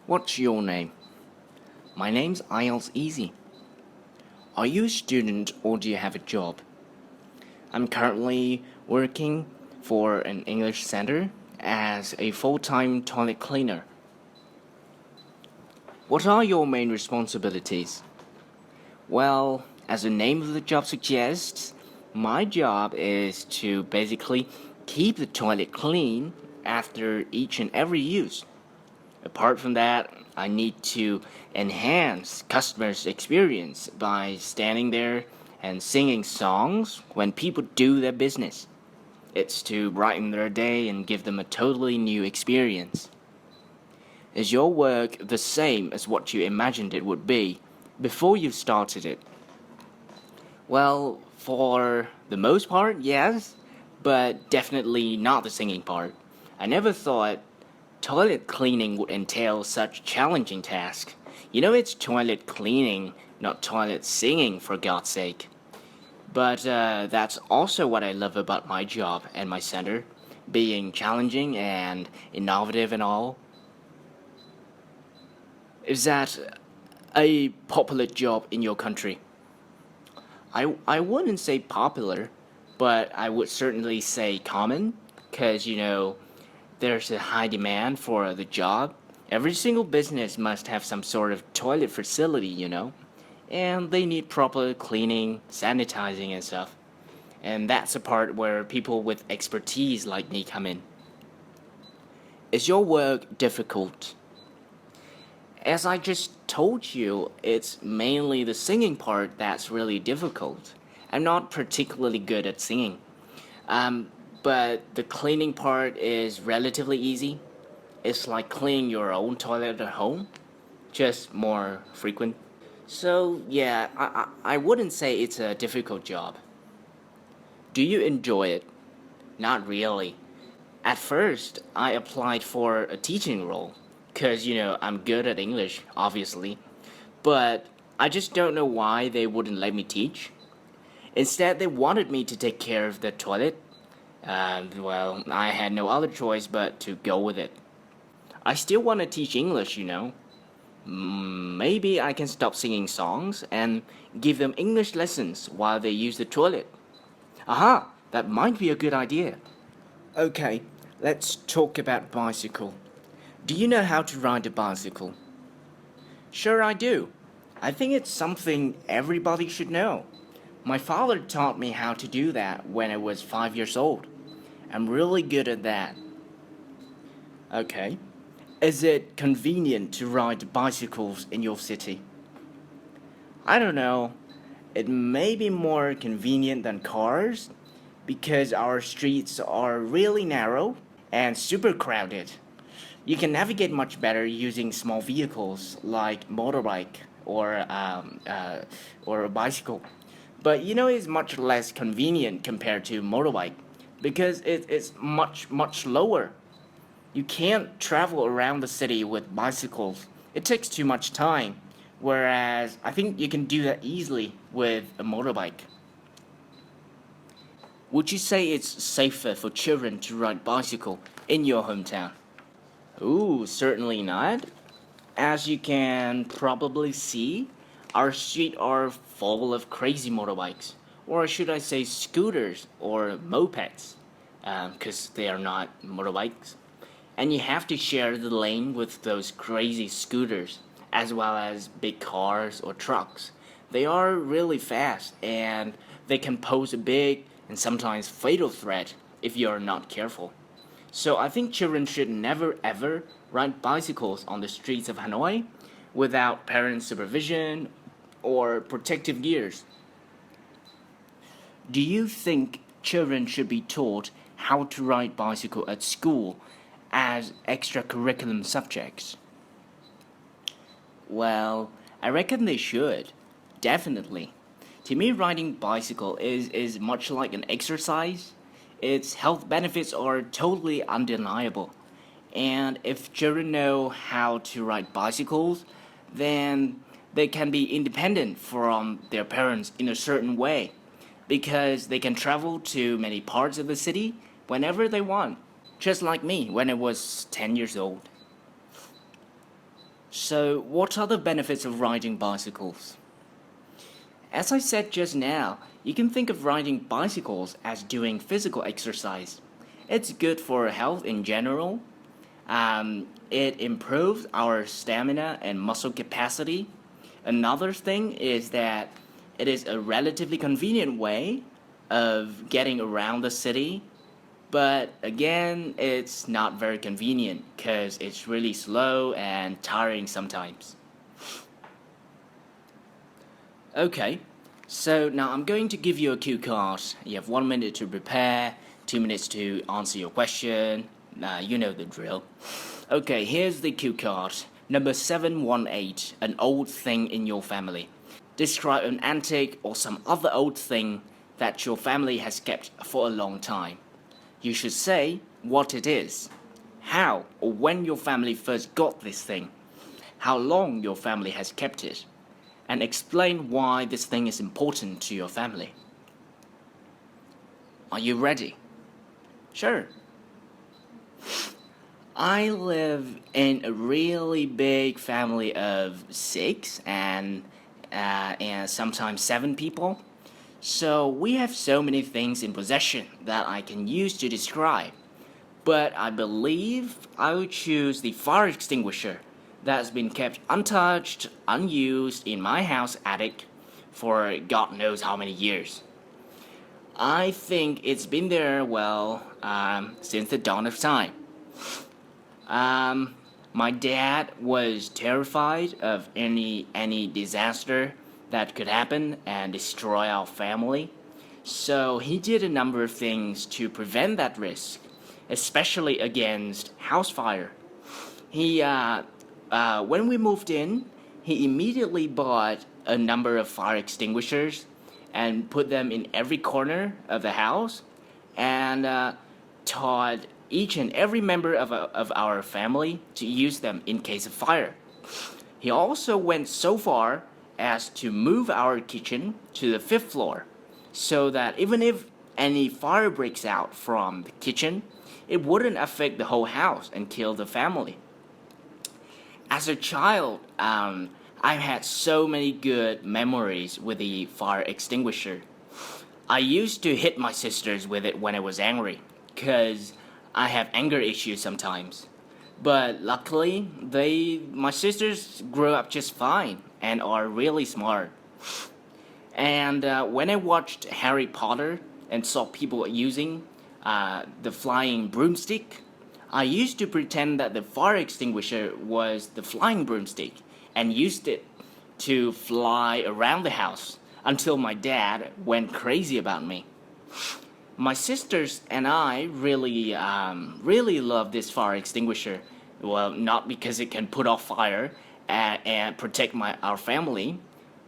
What's your name? My name's IELTS.EZ. Are you a student or do you have a job? I'm currently working for an English center as a full-time toilet cleaner. What are your main responsibilities? Well, as the name of the job suggests, my job is to basically keep the toilet clean after each and every use. Apart from that, I need to enhance customers' experience by standing there and singing songs when people do their business. It's to brighten their day and give them a totally new experience. Is your work the same as what you imagined it would be before you started it? Well, for the most part, yes, but definitely not the singing part. I never thought toilet cleaning would entail such challenging task. You know, it's toilet cleaning, not toilet singing, for God's sake. But that's also what I love about my job and my center, being challenging and innovative and all. Is that a popular job in your country? I wouldn't say popular, but I would certainly say common, because, there's a high demand for the job. Every single business must have some sort of toilet facility, and they need proper cleaning, sanitizing, and stuff. And that's the part where people with expertise like me come in. Is your work difficult? As I just told you, it's mainly the singing part that's really difficult. I'm not particularly good at singing. But the cleaning part is relatively easy. It's like cleaning your own toilet at home, just more frequent. So, yeah, I wouldn't say it's a difficult job. Do you enjoy it? Not really. At first, I applied for a teaching role, because, I'm good at English, obviously. But I just don't know why they wouldn't let me teach. Instead, they wanted me to take care of the toilet. Well, I had no other choice but to go with it. I still want to teach English. Maybe I can stop singing songs and give them English lessons while they use the toilet. Aha, that might be a good idea. Okay, let's talk about bicycle. Do you know how to ride a bicycle? Sure, I do. I think it's something everybody should know. My father taught me how to do that when I was 5 years old. I'm really good at that. Okay. Is it convenient to ride bicycles in your city? I don't know. It may be more convenient than cars because our streets are really narrow and super crowded. You can navigate much better using small vehicles like motorbike or a bicycle. But it's much less convenient compared to motorbike because it's much lower. You can't travel around the city with bicycles. It takes too much time. Whereas I think you can do that easily with a motorbike. Would you say it's safer for children to ride bicycle in your hometown? Ooh, certainly not. As you can probably see, our streets are full of crazy motorbikes, or should I say scooters or mopeds, because they are not motorbikes. And you have to share the lane with those crazy scooters, as well as big cars or trucks. They are really fast, and they can pose a big and sometimes fatal threat if you're not careful. So I think children should never ever ride bicycles on the streets of Hanoi without parent supervision or protective gears. Do you think children should be taught how to ride bicycle at school as extracurriculum subjects? Well, I reckon they should. Definitely. To me, riding bicycle is much like an exercise. Its health benefits are totally undeniable. And if children know how to ride bicycles, then they can be independent from their parents in a certain way because they can travel to many parts of the city whenever they want, just like me when I was 10 years old. So, what are the benefits of riding bicycles? As I said just now, you can think of riding bicycles as doing physical exercise. It's good for health in general. It improves our stamina and muscle capacity. Another thing is that it is a relatively convenient way of getting around the city. But again, it's not very convenient because it's really slow and tiring sometimes. Okay, so now I'm going to give you a cue card. You have 1 minute to prepare, 2 minutes to answer your question. You know the drill. Okay, here's the cue card. Number 718, an old thing in your family. Describe an antique or some other old thing that your family has kept for a long time. You should say what it is, how or when your family first got this thing, how long your family has kept it, and explain why this thing is important to your family. Are you ready? Sure. I live in a really big family of 6 and sometimes 7 people. So we have so many things in possession that I can use to describe. But I believe I would choose the fire extinguisher that's been kept untouched, unused in my house attic for God knows how many years. I think it's been there, since the dawn of time. My dad was terrified of any disaster that could happen and destroy our family. So he did a number of things to prevent that risk, especially against house fire. When we moved in, he immediately bought a number of fire extinguishers and put them in every corner of the house and taught each and every member of our family to use them in case of fire. He also went so far as to move our kitchen to the 5th floor so that even if any fire breaks out from the kitchen, it wouldn't affect the whole house and kill the family. As a child, I've had so many good memories with the fire extinguisher. I used to hit my sisters with it when I was angry, because I have anger issues sometimes. But luckily, my sisters grew up just fine and are really smart. And when I watched Harry Potter and saw people using the flying broomstick, I used to pretend that the fire extinguisher was the flying broomstick and used it to fly around the house until my dad went crazy about me. My sisters and I really love this fire extinguisher. Well, not because it can put off fire and protect our family,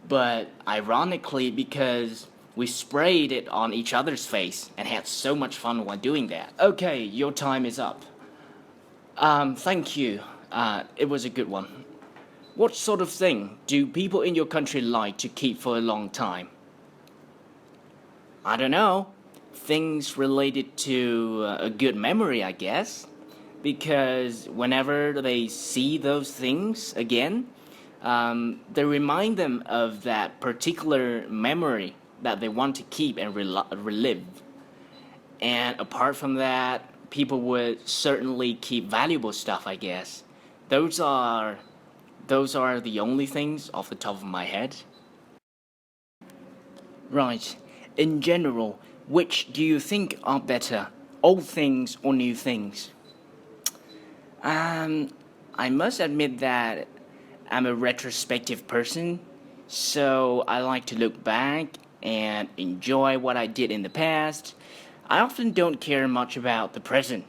but ironically because we sprayed it on each other's face and had so much fun while doing that. Okay, your time is up. Thank you. It was a good one. What sort of thing do people in your country like to keep for a long time? I don't know. Things related to a good memory, I guess. Because whenever they see those things again, they remind them of that particular memory that they want to keep and relive. And apart from that, people would certainly keep valuable stuff, I guess. Those are the only things off the top of my head. Right. In general, which do you think are better, old things or new things? I must admit that I'm a retrospective person, so I like to look back and enjoy what I did in the past. I often don't care much about the present.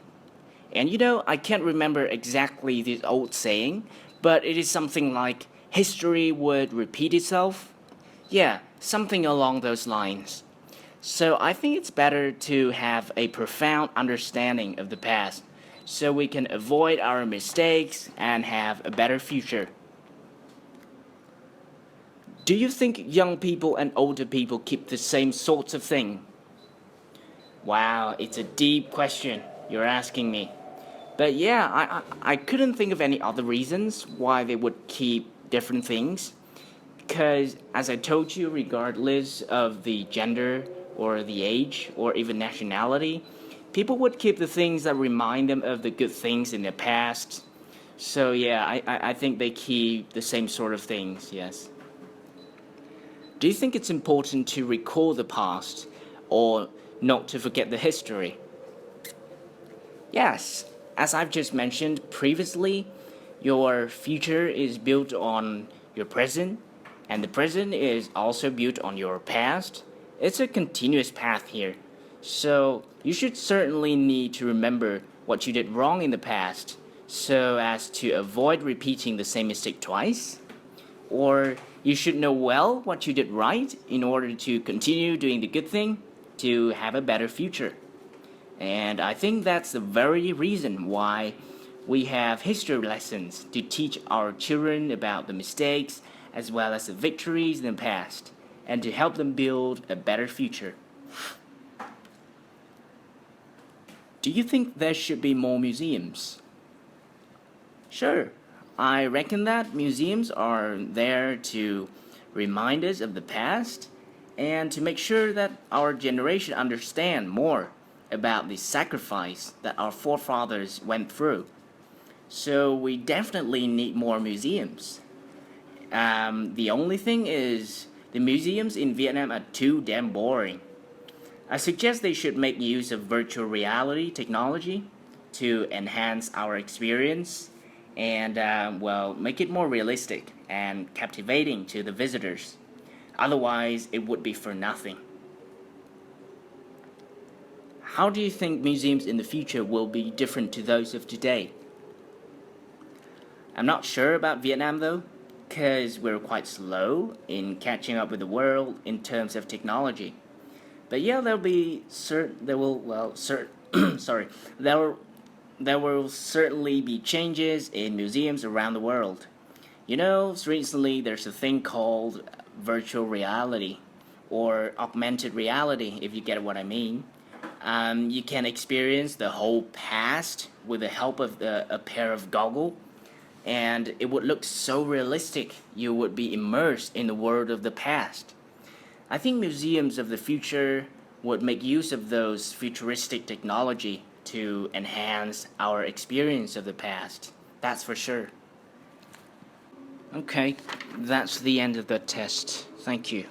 And I can't remember exactly this old saying, but it is something like history would repeat itself. Yeah, something along those lines. So I think it's better to have a profound understanding of the past so we can avoid our mistakes and have a better future. Do you think young people and older people keep the same sorts of thing? Wow, it's a deep question you're asking me. But yeah, I couldn't think of any other reasons why they would keep different things. Because, as I told you, regardless of the gender or the age or even nationality, people would keep the things that remind them of the good things in their past. So yeah, I think they keep the same sort of things, yes. Do you think it's important to recall the past or not to forget the history? Yes, as I've just mentioned previously, your future is built on your present, and the present is also built on your past. It's a continuous path here. So, you should certainly need to remember what you did wrong in the past so as to avoid repeating the same mistake twice. Or you should know well what you did right in order to continue doing the good thing to have a better future. And I think that's the very reason why we have history lessons to teach our children about the mistakes as well as the victories in the past and to help them build a better future. Do you think there should be more museums? Sure. I reckon that museums are there to remind us of the past and to make sure that our generation understand more about the sacrifice that our forefathers went through. So we definitely need more museums. The only thing is the museums in Vietnam are too damn boring. I suggest they should make use of virtual reality technology to enhance our experience and, well, make it more realistic and captivating to the visitors. Otherwise, it would be for nothing. How do you think museums in the future will be different to those of today? I'm not sure about Vietnam though, because we're quite slow in catching up with the world in terms of technology. But yeah, there will sorry, there will certainly be changes in museums around the world. You know, recently there's a thing called virtual reality or augmented reality, if you get what I mean. You can experience the whole past with the help of a pair of goggles, and it would look so realistic. You would be immersed in the world of the past. I think museums of the future would make use of those futuristic technology to enhance our experience of the past. That's for sure. Okay, that's the end of the test. Thank you.